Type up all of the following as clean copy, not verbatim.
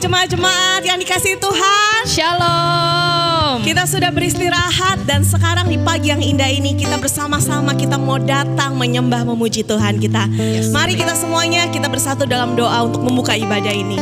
jemaat-jemaat yang dikasihi Tuhan. Shalom. Kita sudah beristirahat dan sekarang di pagi yang indah ini kita bersama-sama kita mau datang menyembah memuji Tuhan kita. Mari kita semuanya kita bersatu dalam doa untuk membuka ibadah ini.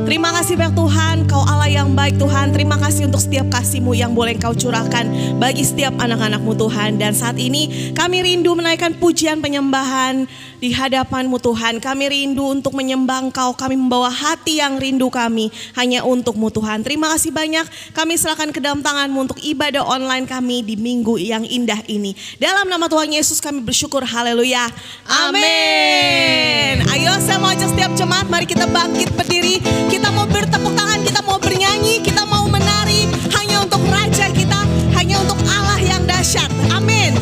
Terima kasih banyak Tuhan, Kau Allah yang baik Tuhan. Terima kasih untuk setiap kasih-Mu yang boleh Engkau curahkan bagi setiap anak-anak-Mu Tuhan. Dan saat ini kami rindu menaikkan pujian penyembahan di hadapan-Mu Tuhan. Kami rindu untuk menyembah Engkau. Kami membawa hati yang rindu kami hanya untuk-Mu Tuhan. Terima kasih banyak. Kami serahkan ke dalam tangan-Mu untuk ibadah online kami di minggu yang indah ini. Dalam nama Tuhan Yesus kami bersyukur. Haleluya. Amin. Ayo saya mau ajak setiap jemaat, mari kita bangkit berdiri. Kita mau bertepuk tangan, kita mau bernyanyi, kita mau menari hanya untuk Raja kita, hanya untuk Allah yang dahsyat. Amin.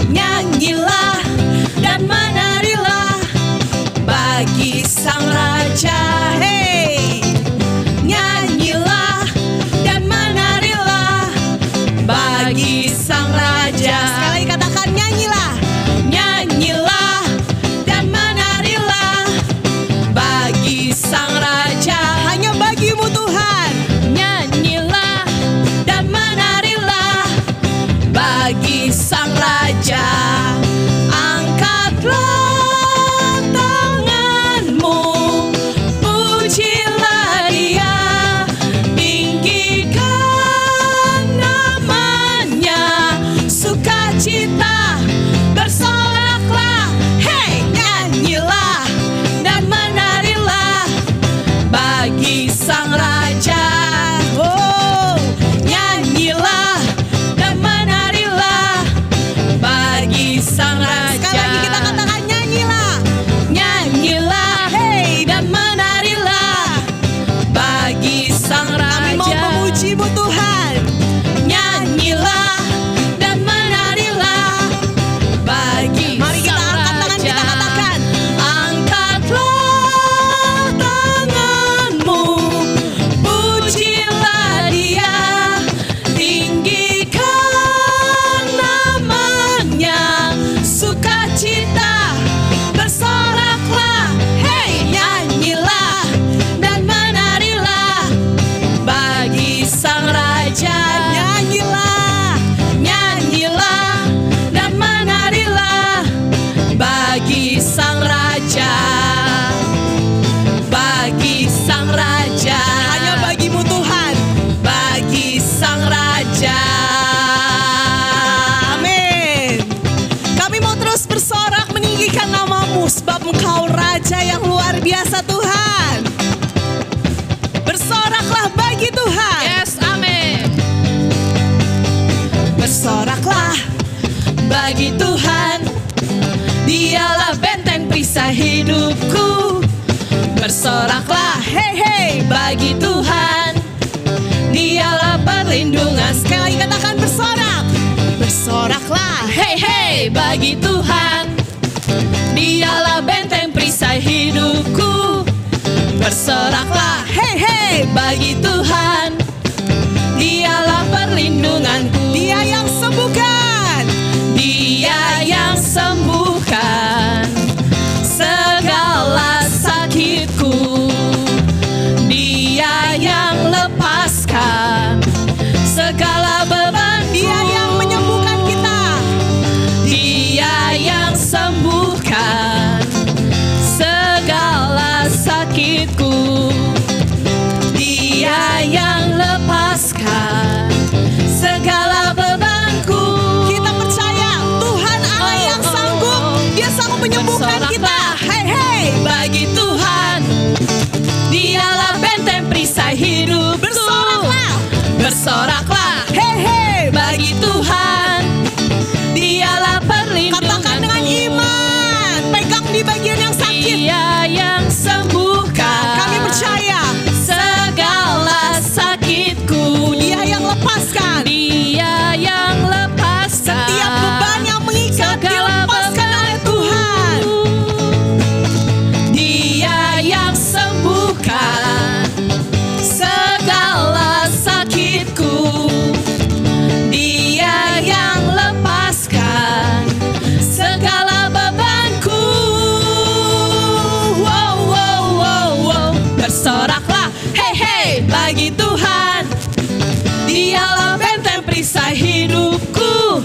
Nyanyilah dan menarilah bagi Sang Raja. Hey, nyanyilah dan menarilah bagi Sang Raja. Sekali katakan nyanyilah, nyanyilah dan menarilah bagi Sang Raja. Hanya bagimu Tuhan. Nyanyilah dan menarilah bagi Sang Raja. Angkatlah tanganmu, pujilah Dia, tinggikan namanya, sukacita bersoraklah. Hey, nyanyilah dan menarilah bagi Sang Raja. Oh, nyanyilah dan menarilah bagi Sang Raja. Sekali lagi kita katakan nyanyilah, nyanyilah, hey, dan menarilah bagi Sang Raja. Kami mau memuji-Mu Tuhan. Nyanyilah dan menarilah bagi Mari kita Sang angkat tangan, kita Raja. katakan angkatlah tanganmu, pujilah Dia, tinggikan namanya, sukacita bersoraklah. Hey, nyanyilah dan menarilah bagi Sang Raja. Nyanyilah, nyanyilah dan menarilah bagi Sang Raja. Bagi Sang Raja. Hanya bagimu Tuhan. Bagi Sang Raja. Amin. Kami mau terus bersorak meninggikan nama-Mu sebab Engkau Raja yang luar biasa Tuhan. Bersoraklah bagi Tuhan. Yes, amin. Bersoraklah bagi Tuhan. Dialah benteng perisai hidupku. Bersoraklah hey hey bagi Tuhan. Dialah perlindungan. Sekali lagi katakan bersorak. Bersoraklah hey hey bagi Tuhan. Dialah benteng perisai hidupku. Bersoraklah hey hey bagi Tuhan. Dialah perlindunganku. Dia yang sembuhkan. Dia yang sembuhkan segala sakitku. Dia yang lepaskan segala beban. Dia yang menyembuhkan kita. Dia yang sembuhkan segala sakitku. Dia yang lepaskan segala bebanku. Kita percaya Tuhan Allah yang sanggup. Dia sanggup menyembuhkan kita. Hey hey bagi Tuhan. Dialah benteng perisai hidup. Bersoraklah, bersoraklah. Hey hey bagi Tuhan. Dialah perlindungan. Katakan dengan iman. Pegang di bagian yang sakit. Dia yang sembuhkan. Kami percaya segala sakitku. Dia yang lepaskan. Dia yang lepaskan. Setiap beban yang mengikat dilepaskan oleh Tuhan. Dia yang sembuhkan segala sakitku. perisai hidupku.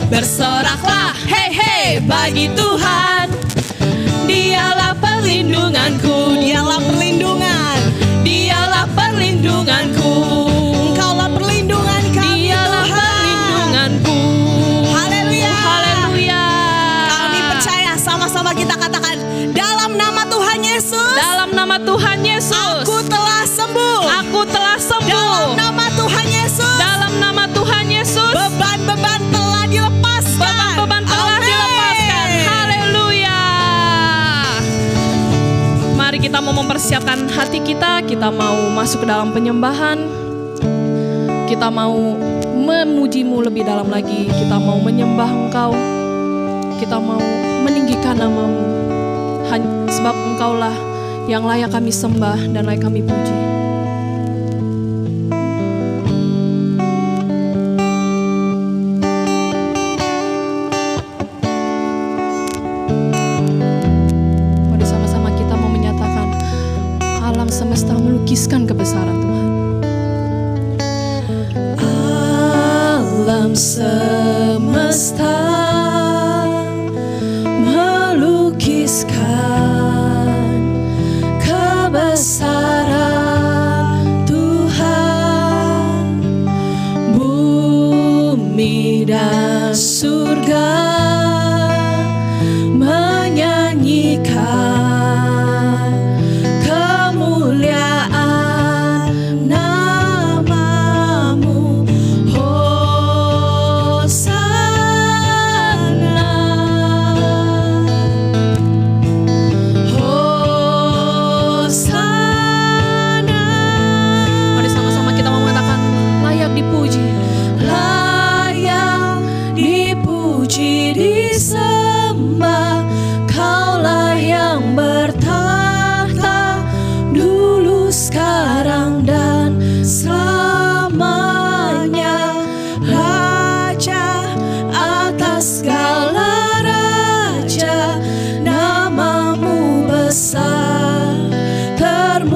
Bersoraklah, hei hei, bagi Tuhan. Dialah perlindunganku, dialah perlindungan, dialah perlindunganku. Engkaulah perlindungan kami, dialah Tuhan. Perlindunganku. Haleluya, haleluya. Kami percaya, sama-sama kita katakan, dalam nama Tuhan Yesus. Dalam nama Tuhan Yesus. Aku telah sembuh. Aku telah sembuh. Dalam nama Tuhan Yesus. Dalam nama Tuhan Yesus. Beban-beban telah dilepaskan. Beban-beban telah Amin. dilepaskan. Haleluya. Mari kita mau mempersiapkan hati kita. Kita mau masuk ke dalam penyembahan. Kita mau memuji-Mu lebih dalam lagi. Kita mau menyembah Engkau. Kita mau meninggikan nama-Mu. Sebab Engkaulah yang layak kami sembah dan layak kami puji. Mari sama-sama kita mau menyatakan alam semesta melukiskan kebesaran Tuhan. Alam semesta melukiskan kebesaran Tuhan. Bumi dan surga menyanyikan kemuliaan nama-Mu. Hosana, Hosana. Mari sama-sama kita mau mengatakan layak dipuji. Layak dipuji, disembah, Kaulah yang bertahta dulu, sekarang, dan selamanya. Raja atas segala raja, nama-Mu besar termulia.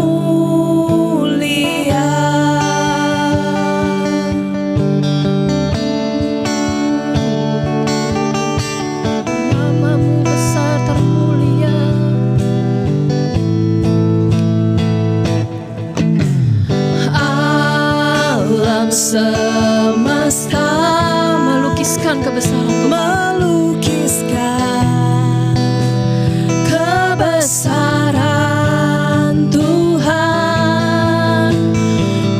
Nama-Mu besar termulia. Alam semesta Melukiskan kebesaran Tuhan. melukiskan kebesaran Tuhan.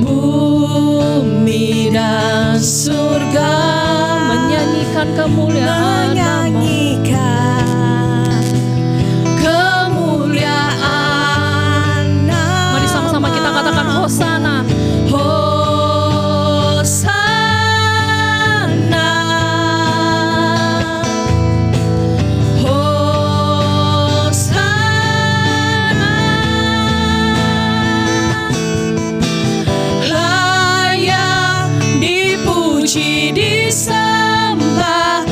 Bumi dan surga Menyanyikan kemuliaan nama-Mu. menyanyikan kemuliaan nama. Mari sama-sama kita katakan Hosana. Hosana, Hosana. Layak dipuji, disembah,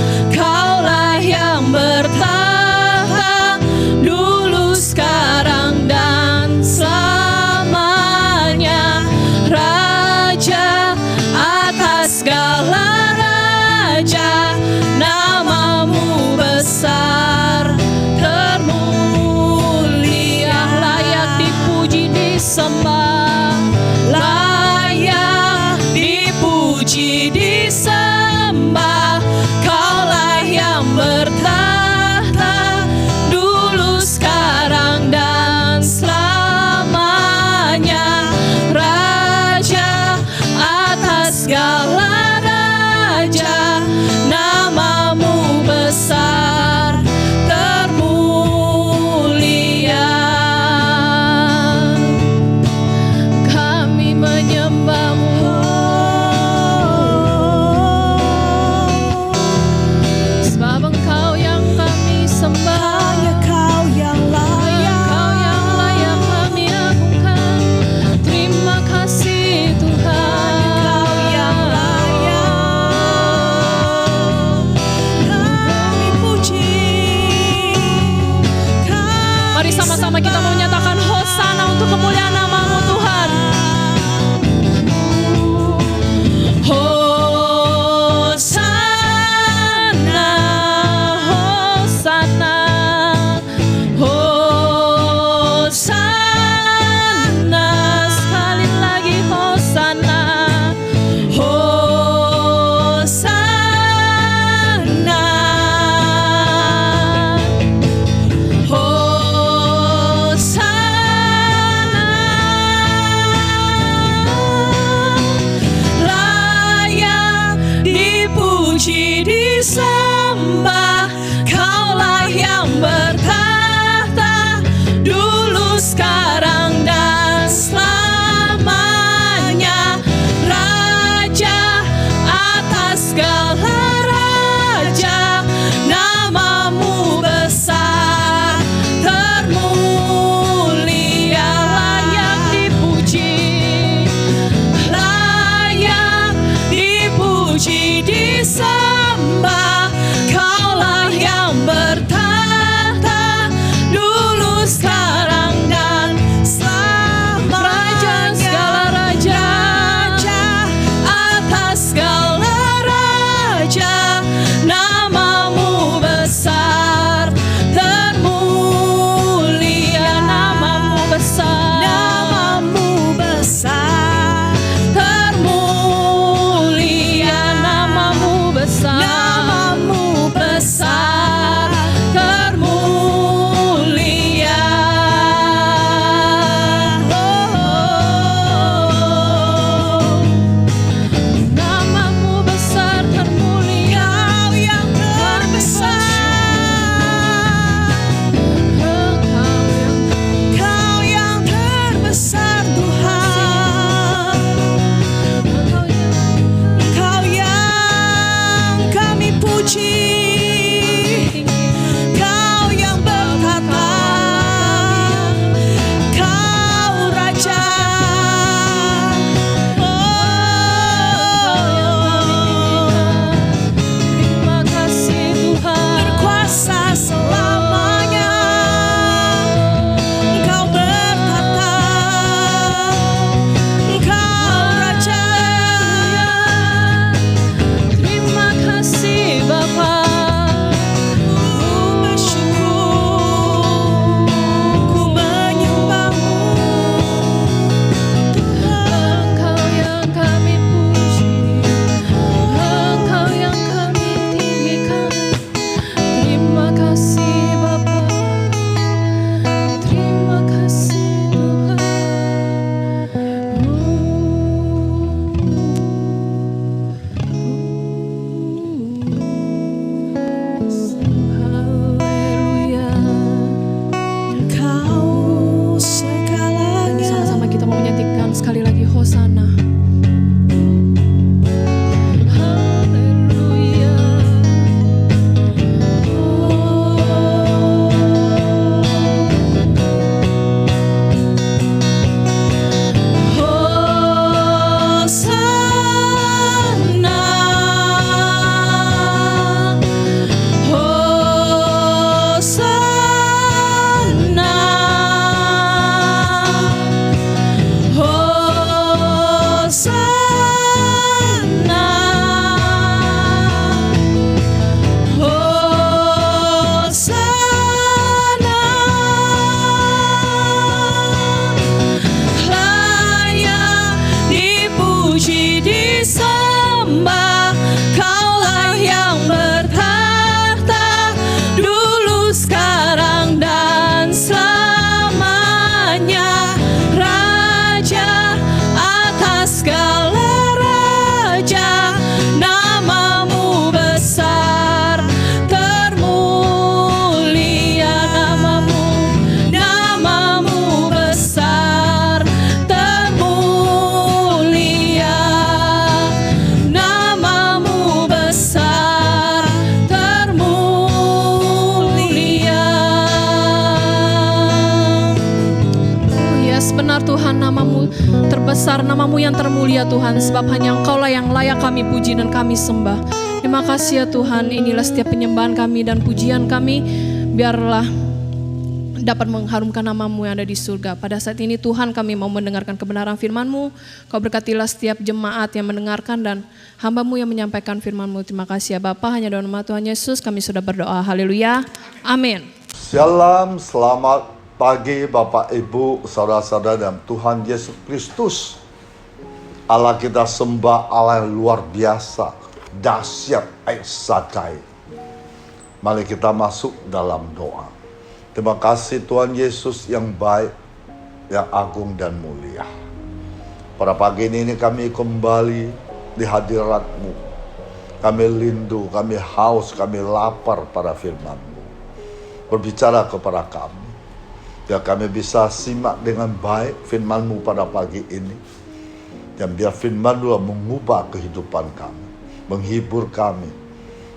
disembah. Kaulah yang bertahta dulu, sekarang, dan selamanya. Raja atas segala raja, namamu besar, termulia, layak dipuji, layak dipuji, disembah. Kaulah yang bertahta dulu, sekarang, dan selamanya. Raja segala raja, atas segala raja, namamu besar, termulia, namamu besar, namamu besar, termulia, namamu besar, namamu besar, termulia. Namamu besar, termulia, Kau yang terbesar, Kau yang terbesar Tuhan, Kau yang kami puji, Kau yang bertata, Kau Raja. Terima kasih Tuhan, berkuasa selamanya. Engkau bertata, Engkau Raja. Terima kasih Bapa, ku bersyukur, ku menyembahmu Tuhan. Engkau yang kami puji, Engkau yang kami tinggikan. Terima kasih Bapa, terima kasih Tuhan. Haleluya, Engkau segalanya. Sama-sama kita mau menyanyikan sekali lagi Hosana. Haleluya. Hosana, Hosana, Hosana, Hosana. Layak dipuji, disembah. Kaulah yang bertahta dulu, sekarang, dan selamanya. Raja atas segala raja, namamu besar, termulia, namamu besar, termulia, namamu besar, termulia. Oh yes, benar Tuhan, namamu terbesar, namamu yang termulia Tuhan, sebab hanya Engkaulah yang layak kami puji dan kami sembah. Terima kasih ya Tuhan, inilah setiap penyembahan kami dan pujian kami, biarlah dapat mengharumkan namamu yang ada di surga. Pada saat ini Tuhan, kami mau mendengarkan kebenaran firman-Mu. Kau berkatilah setiap jemaat yang mendengarkan dan hamba-Mu yang menyampaikan firman-Mu. Terima kasih ya Bapa, hanya dalam nama Tuhan Yesus kami sudah berdoa. Haleluya, amin. Shalom, selamat pagi Bapak Ibu, saudara-saudara dalam Tuhan Yesus Kristus. Allah kita sembah, Allah yang luar biasa, dahsyat, Sadai. Mari kita masuk dalam doa. Terima kasih Tuhan Yesus yang baik, yang agung dan mulia. Pada pagi ini kami kembali di hadirat-Mu Kami rindu, kami haus, kami lapar pada firman-Mu. Berbicara kepada kami. Biar kami bisa simak dengan baik firman-Mu pada pagi ini. Dan biar firman-Mu mengubah kehidupan kami. Menghibur kami.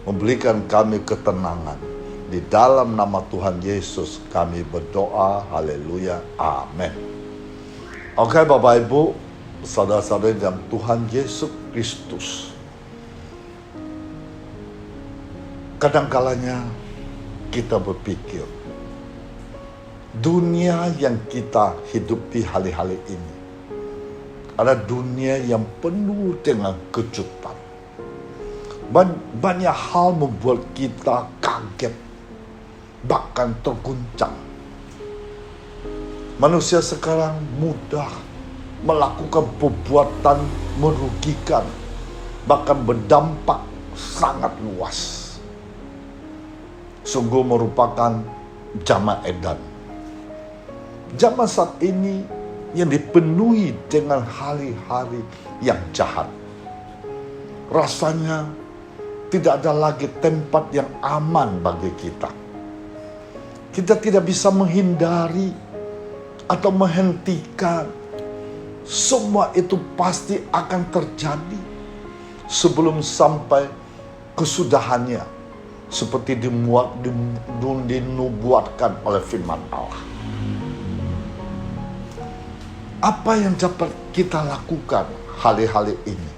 Memberikan kami ketenangan. Di dalam nama Tuhan Yesus kami berdoa. Haleluya. Amin. Oke Bapak Ibu, saudara-saudara dalam Tuhan Yesus Kristus. Kadang-kalanya kita berpikir, dunia yang kita hidupi hari-hari ini adalah dunia yang penuh dengan kejutan. Banyak hal membuat kita kaget, bahkan terguncang. Manusia sekarang mudah melakukan perbuatan merugikan, bahkan berdampak sangat luas. Sungguh merupakan zaman edan. Zaman saat ini yang dipenuhi dengan hari-hari yang jahat. Rasanya tidak ada lagi tempat yang aman bagi kita. Kita tidak bisa menghindari atau menghentikan. Semua itu pasti akan terjadi sebelum sampai kesudahannya. Seperti dinubuatkan oleh firman Allah. Apa yang dapat kita lakukan hari-hari ini?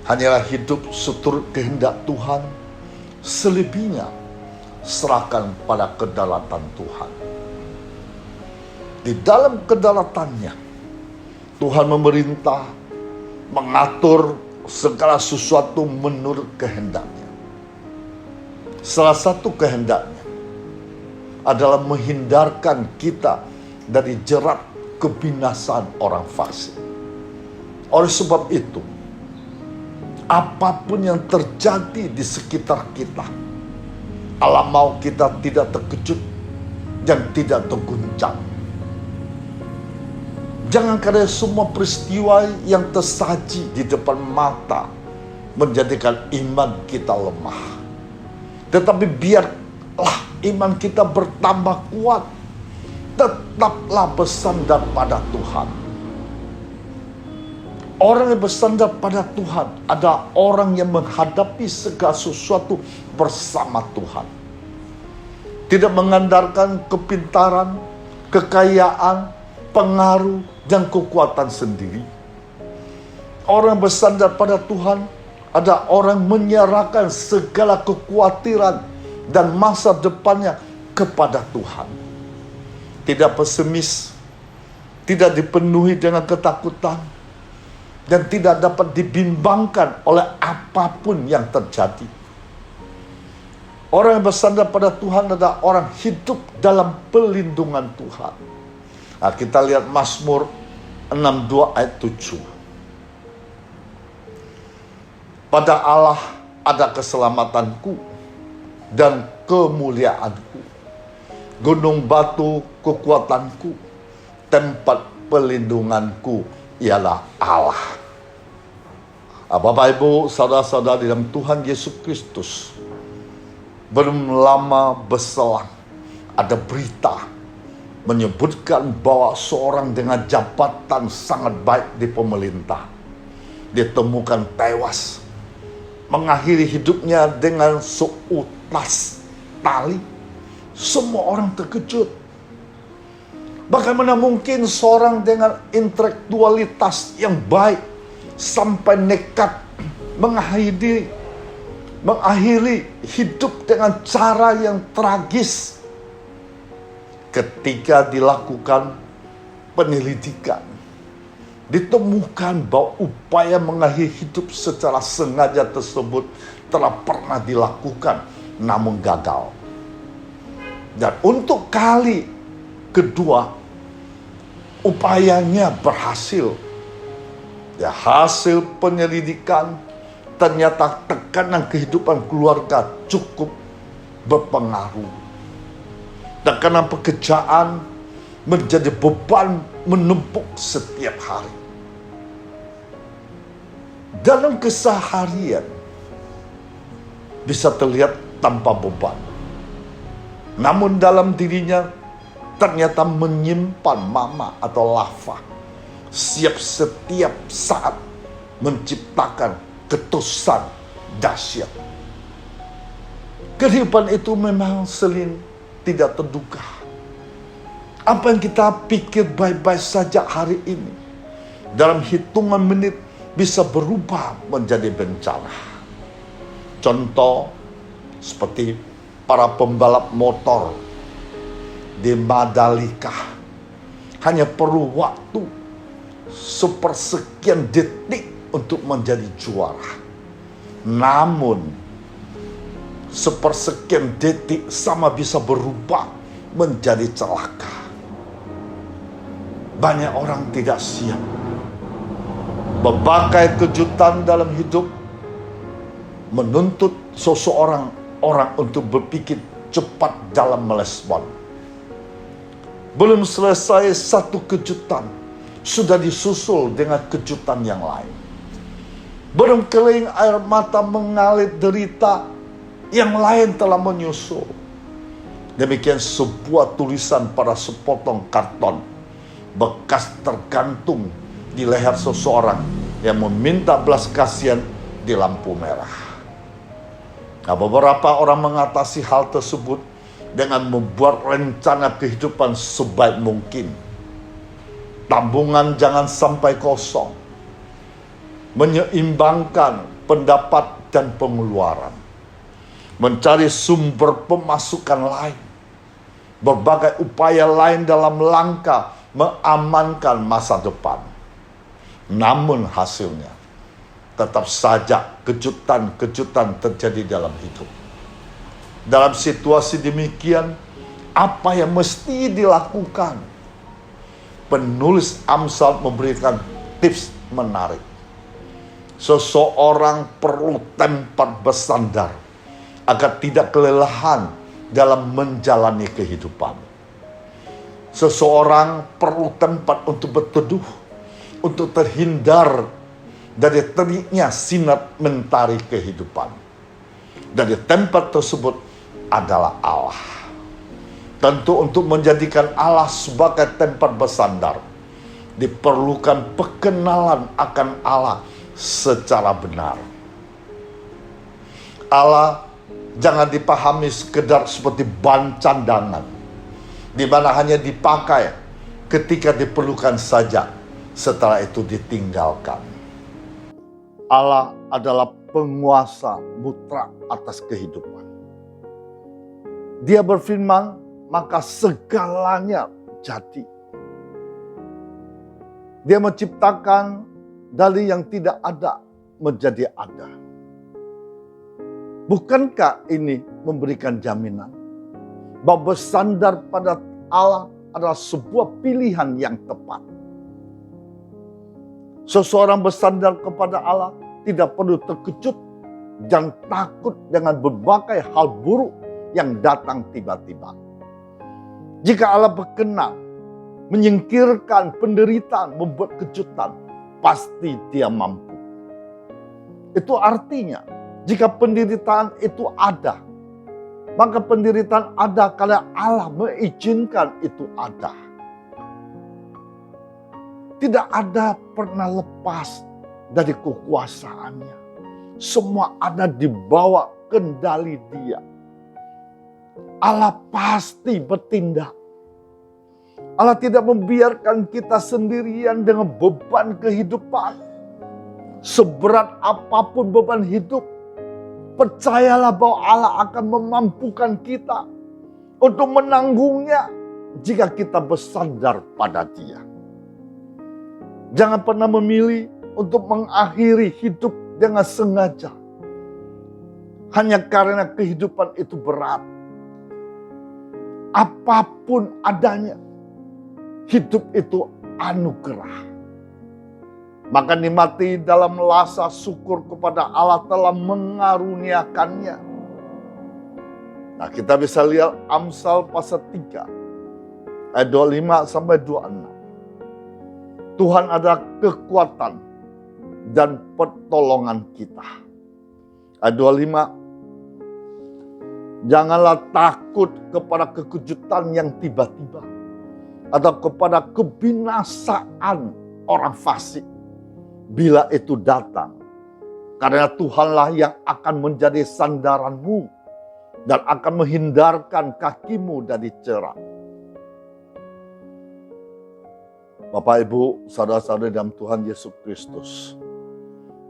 Hanyalah hidup seturut kehendak Tuhan. Selebihnya serahkan pada kedaulatan Tuhan. Di dalam kedaulatannya, Tuhan memerintah, mengatur segala sesuatu menurut kehendaknya. Salah satu kehendaknya adalah menghindarkan kita dari jerat kebinasaan orang fasik. Oleh sebab itu, apapun yang terjadi di sekitar kita, Allah mau kita tidak terkejut dan tidak terguncang. Jangan karena semua peristiwa yang tersaji di depan mata menjadikan iman kita lemah. Tetapi biarlah iman kita bertambah kuat. Tetaplah bersandar pada Tuhan. Orang yang bersandar pada Tuhan adalah orang yang menghadapi segala sesuatu bersama Tuhan. Tidak mengandalkan kepintaran, kekayaan, pengaruh, dan kekuatan sendiri. Orang yang bersandar pada Tuhan ada orang menyerahkan segala kekhawatiran dan masa depannya kepada Tuhan. Tidak pesimis, tidak dipenuhi dengan ketakutan, dan tidak dapat dibimbangkan oleh apapun yang terjadi. Orang yang bersandar pada Tuhan adalah orang hidup dalam perlindungan Tuhan. Nah, kita lihat Mazmur 62 ayat 7. Pada Allah ada keselamatanku dan kemuliaanku. Gunung batu kekuatanku, tempat perlindunganku ialah Allah. Bapak Ibu, saudara-saudara dalam Tuhan Yesus Kristus, belum lama berselang ada berita menyebutkan bahwa seorang dengan jabatan sangat baik di pemerintah ditemukan tewas, mengakhiri hidupnya dengan seutas tali. Semua orang terkejut. Bagaimana mungkin seorang dengan intelektualitas yang baik sampai nekat mengakhiri hidup dengan cara yang tragis? Ketika dilakukan penyelidikan, ditemukan bahwa upaya mengakhiri hidup secara sengaja tersebut telah pernah dilakukan namun gagal. Dan untuk kali kedua upayanya berhasil. Ya, hasil penyelidikan ternyata tekanan kehidupan keluarga cukup berpengaruh. Tekanan pekerjaan menjadi beban menumpuk setiap hari. dalam keseharian bisa terlihat tanpa beban. Namun dalam dirinya ternyata menyimpan mama atau lava. Setiap saat menciptakan ketusan dahsyat. Kehidupan itu memang sering tidak terduga. Apa yang kita pikir baik-baik saja hari ini, dalam hitungan menit bisa berubah menjadi bencana. Contoh seperti para pembalap motor di Mandalika, hanya perlu waktu sepersekian detik untuk menjadi juara. Namun sepersekian detik sama bisa berubah menjadi celaka. Banyak orang tidak siap. Berbagai kejutan dalam hidup menuntut seseorang untuk berpikir cepat dalam merespon. Belum selesai satu kejutan, sudah disusul dengan kejutan yang lain. Belum kering air mata mengalir derita, yang lain telah menyusul. Demikian sebuah tulisan pada sepotong karton bekas tergantung di leher seseorang yang meminta belas kasihan di lampu merah. Nah, beberapa orang mengatasi hal tersebut dengan membuat rencana kehidupan sebaik mungkin. Tabungan jangan sampai kosong. Menyeimbangkan pendapat dan pengeluaran. Mencari sumber pemasukan lain. Berbagai upaya lain dalam langkah mengamankan masa depan. Namun hasilnya tetap saja kejutan-kejutan terjadi dalam hidup. Dalam situasi demikian, apa yang mesti dilakukan? Penulis Amsal memberikan tips menarik. Seseorang perlu tempat bersandar agar tidak kelelahan dalam menjalani kehidupan. Seseorang perlu tempat untuk berteduh, untuk terhindar dari teriknya sinar mentari kehidupan. Dari tempat tersebut adalah Allah. Tentu untuk menjadikan Allah sebagai tempat bersandar, diperlukan pengenalan akan Allah secara benar. Allah jangan dipahami sekedar seperti bahan cadangan, di mana hanya dipakai ketika diperlukan saja, setelah itu ditinggalkan. Allah adalah penguasa mutlak atas kehidupan. Dia berfirman, maka segalanya jadi. Dia menciptakan dari yang tidak ada menjadi ada. Bukankah ini memberikan jaminan bahwa bersandar pada Allah adalah sebuah pilihan yang tepat? Seseorang bersandar kepada Allah tidak perlu terkejut dan takut dengan berbagai hal buruk yang datang tiba-tiba. Jika Allah berkenan menyingkirkan penderitaan, membuat kejutan, pasti Dia mampu. Itu artinya, jika penderitaan itu ada, maka penderitaan ada karena Allah mengizinkan itu ada. Tidak ada pernah lepas dari kekuasaannya. Semua ada di bawah kendali Dia. Allah pasti bertindak. Allah tidak membiarkan kita sendirian dengan beban kehidupan. Seberat apapun beban hidup, percayalah bahwa Allah akan memampukan kita untuk menanggungnya jika kita bersandar pada Dia. Jangan pernah memilih untuk mengakhiri hidup dengan sengaja. Hanya karena kehidupan itu berat. Apapun adanya, hidup itu anugerah. Maka nikmati dalam rasa syukur kepada Allah telah mengaruniakannya. Nah, kita bisa lihat Amsal pasal 3 ayat 25 sampai 26. Tuhan adalah kekuatan dan pertolongan kita. Ayat 25, janganlah takut kepada kekejutan yang tiba-tiba atau kepada kebinasaan orang fasik bila itu datang. Karena Tuhanlah yang akan menjadi sandaranmu dan akan menghindarkan kakimu dari cerak. Bapak, Ibu, saudara-saudara dalam Tuhan Yesus Kristus,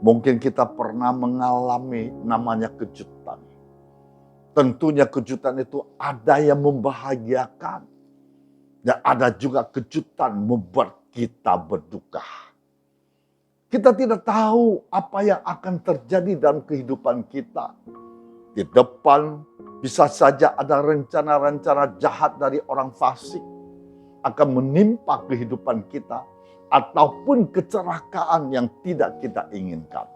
mungkin kita pernah mengalami namanya kejutan. Tentunya kejutan itu ada yang membahagiakan dan ada juga kejutan membuat kita berduka. Kita tidak tahu apa yang akan terjadi dalam kehidupan kita. Di depan bisa saja ada rencana-rencana jahat dari orang fasik akan menimpa kehidupan kita, ataupun kecelakaan yang tidak kita inginkan.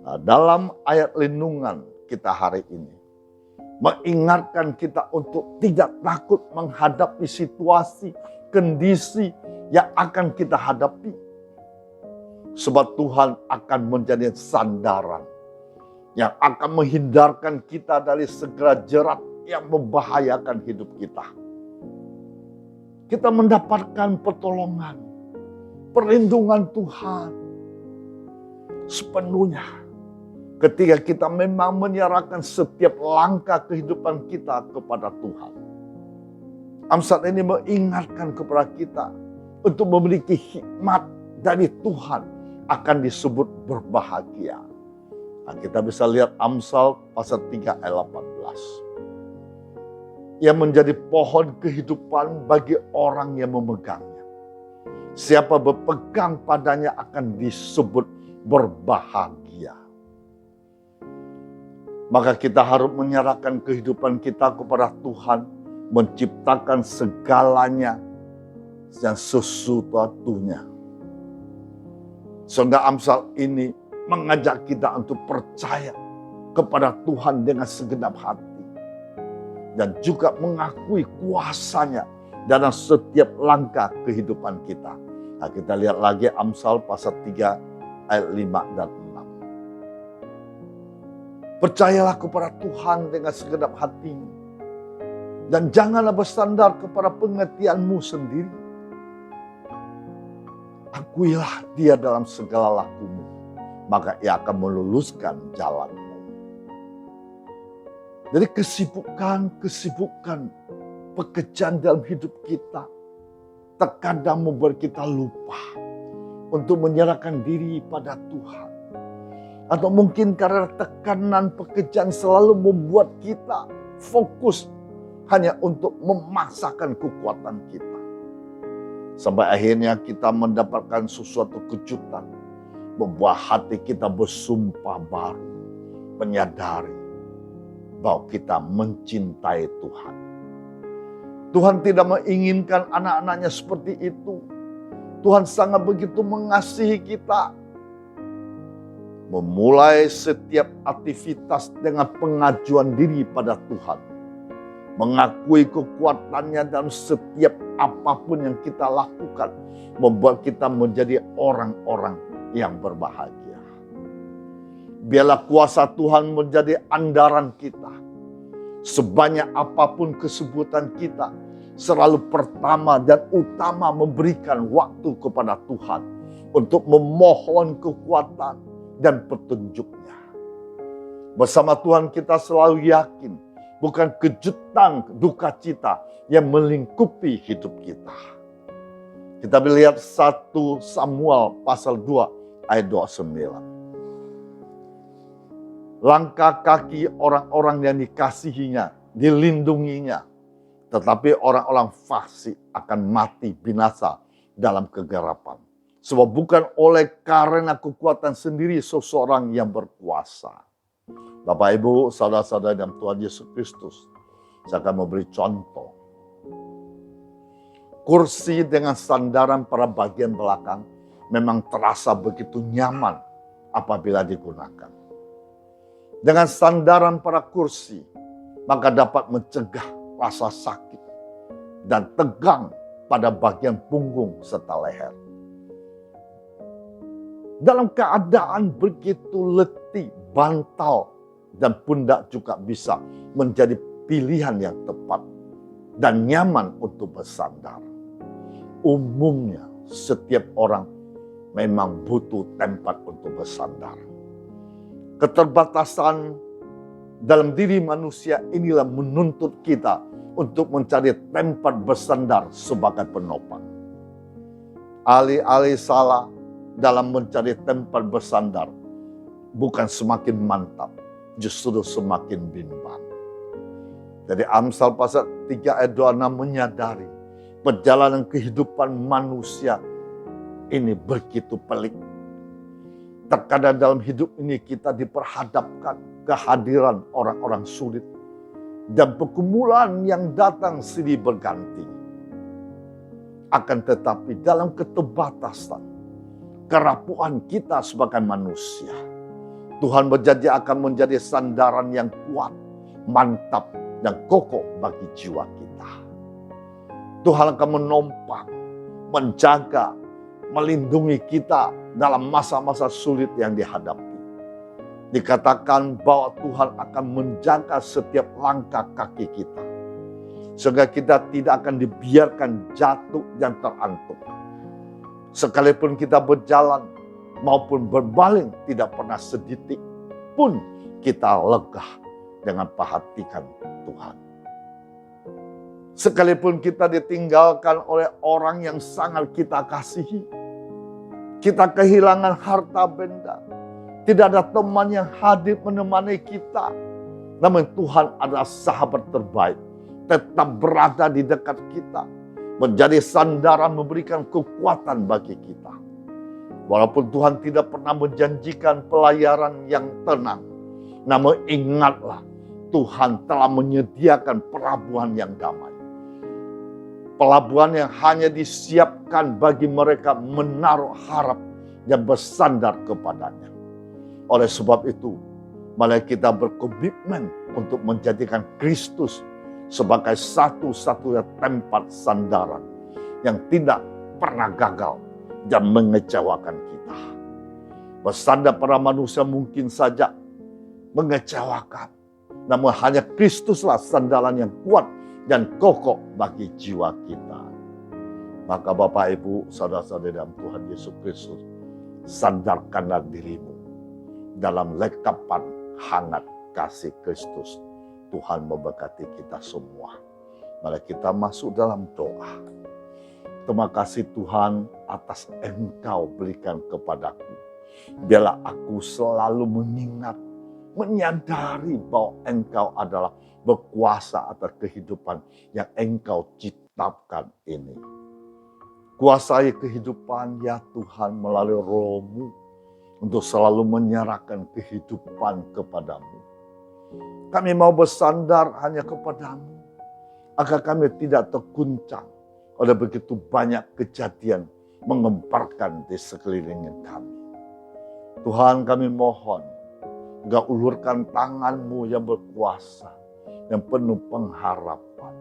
Nah, dalam ayat renungan kita hari ini, mengingatkan kita untuk tidak takut menghadapi situasi, kondisi yang akan kita hadapi. Sebab Tuhan akan menjadi sandaran yang akan menghindarkan kita dari segala jerat yang membahayakan hidup kita. Kita mendapatkan pertolongan, perlindungan Tuhan sepenuhnya ketika kita memang menyerahkan setiap langkah kehidupan kita kepada Tuhan. Amsal ini mengingatkan kepada kita untuk memiliki hikmat dari Tuhan akan disebut berbahagia. Nah, kita bisa lihat Amsal pasal 3 ayat 18. Ia menjadi pohon kehidupan bagi orang yang memegangnya. Siapa berpegang padanya akan disebut berbahagia. Maka kita harus menyerahkan kehidupan kita kepada Tuhan, menciptakan segalanya dan sesuatunya. Sehingga Amsal ini mengajak kita untuk percaya kepada Tuhan dengan segenap hati. Dan juga mengakui kuasanya dalam setiap langkah kehidupan kita. Nah, kita lihat lagi Amsal pasal 3 ayat 5 dan 6. Percayalah kepada Tuhan dengan segenap hatimu. Dan janganlah bersandar kepada pengertianmu sendiri. Akuilah Dia dalam segala lakumu, maka Ia akan meluluskan jalanmu. Dari kesibukan pekerjaan dalam hidup kita terkadang membuat kita lupa untuk menyerahkan diri pada Tuhan. Atau mungkin karena tekanan pekerjaan selalu membuat kita fokus hanya untuk memaksakan kekuatan kita. Sampai akhirnya kita mendapatkan sesuatu kejutan, membuat hati kita bersumpah baru, menyadari bahwa kita mencintai Tuhan. Tuhan tidak menginginkan anak-anaknya seperti itu. Tuhan sangat begitu mengasihi kita. Memulai setiap aktivitas dengan pengajuan diri pada Tuhan. Mengakui kekuatannya dalam setiap apapun yang kita lakukan. Membuat kita menjadi orang-orang yang berbahagia. Biarlah kuasa Tuhan menjadi andaran kita. Sebanyak apapun kesebutan kita, selalu pertama dan utama memberikan waktu kepada Tuhan untuk memohon kekuatan dan petunjuknya. Bersama Tuhan kita selalu yakin, bukan kejutan duka cita yang melingkupi hidup kita. Kita melihat 1 Samuel pasal 2 ayat 29. Langkah kaki orang-orang yang dikasihinya, dilindunginya. Tetapi orang-orang fasik akan mati binasa dalam kegelapan. Sebab bukan oleh karena kekuatan sendiri seseorang yang berkuasa. Bapak, Ibu, saudara-saudara dalam Tuhan Yesus Kristus, saya akan memberi contoh. Kursi dengan sandaran pada bagian belakang memang terasa begitu nyaman apabila digunakan. Dengan sandaran pada kursi, maka dapat mencegah rasa sakit dan tegang pada bagian punggung serta leher. dalam keadaan begitu letih, bantal, dan pundak juga bisa menjadi pilihan yang tepat dan nyaman untuk bersandar. Umumnya setiap orang memang butuh tempat untuk bersandar. Keterbatasan dalam diri manusia inilah menuntut kita untuk mencari tempat bersandar sebagai penopang. Alih-alih salah dalam mencari tempat bersandar, bukan semakin mantap, justru semakin bimbang. Dari Amsal pasal 3 ayat 26 menyadari perjalanan kehidupan manusia ini begitu pelik. Terkadang dalam hidup ini kita diperhadapkan kehadiran orang-orang sulit dan pergumulan yang datang silih berganti. Akan tetapi dalam keterbatasan, kerapuhan kita sebagai manusia, Tuhan berjanji akan menjadi sandaran yang kuat, mantap, dan kokoh bagi jiwa kita. Tuhan akan menopang, menjaga, melindungi kita dalam masa-masa sulit yang dihadapi. Dikatakan bahwa Tuhan akan menjaga setiap langkah kaki kita, sehingga kita tidak akan dibiarkan jatuh dan terantuk. Sekalipun kita berjalan maupun berbaling, tidak pernah sedetik pun kita lega dengan perhatikan Tuhan. Sekalipun kita ditinggalkan oleh orang yang sangat kita kasihi, kita kehilangan harta benda, tidak ada teman yang hadir menemani kita, namun Tuhan adalah sahabat terbaik, tetap berada di dekat kita, menjadi sandaran, memberikan kekuatan bagi kita. Walaupun Tuhan tidak pernah menjanjikan pelayaran yang tenang, namun ingatlah, Tuhan telah menyediakan pelabuhan yang damai. Pelabuhan yang hanya disiapkan bagi mereka menaruh harap dan bersandar kepadanya. Oleh sebab itu, mari kita berkomitmen untuk menjadikan Kristus sebagai satu-satunya tempat sandaran yang tidak pernah gagal dan mengecewakan kita. Bersandar pada manusia mungkin saja mengecewakan, namun hanya Kristuslah sandaran yang kuat dan kokoh bagi jiwa kita. Maka Bapak, Ibu, saudara-saudari dalam Tuhan Yesus Kristus, sandarkanlah dirimu dalam lekapan hangat kasih Kristus. Tuhan memberkati kita semua. Mari kita masuk dalam doa. Terima kasih Tuhan atas Engkau berikan kepadaku. Biarlah aku selalu mengingat, menyadari bahwa Engkau adalah berkuasa atas kehidupan yang Engkau ciptakan ini. Kuasai kehidupan ya Tuhan melalui Roh-Mu untuk selalu menyerahkan kehidupan kepadamu. Kami mau bersandar hanya kepadamu, agar kami tidak terguncang oleh begitu banyak kejadian mengemparkan di sekeliling kami. Tuhan, kami mohon, Engkau ulurkan tangan-Mu yang berkuasa, yang penuh pengharapan.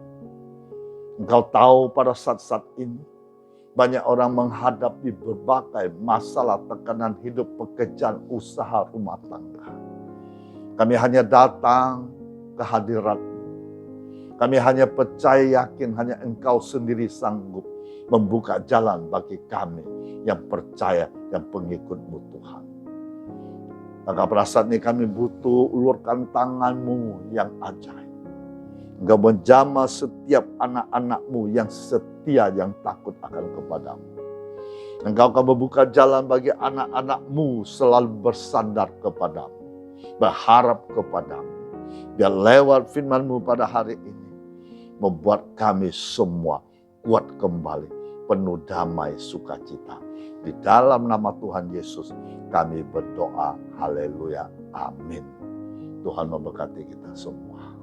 Engkau tahu pada saat-saat ini, banyak orang menghadapi berbagai masalah, tekanan hidup, pekerjaan, usaha, rumah tangga. Kami hanya datang ke hadirat-Mu. Kami hanya percaya yakin hanya Engkau sendiri sanggup membuka jalan bagi kami yang percaya dan pengikut-Mu Tuhan. Maka pada saat ini kami butuh ulurkan tangan-Mu yang ajaib. Engkau menjamah setiap anak-anak-Mu yang setia, yang takut akan kepadamu. Engkau akan membuka jalan bagi anak-anak-Mu selalu bersandar kepadamu, berharap kepadamu. Biar lewat firman-Mu pada hari ini, membuat kami semua kuat kembali, penuh damai sukacita. Di dalam nama Tuhan Yesus kami berdoa, haleluya, amin. Tuhan memberkati kita semua.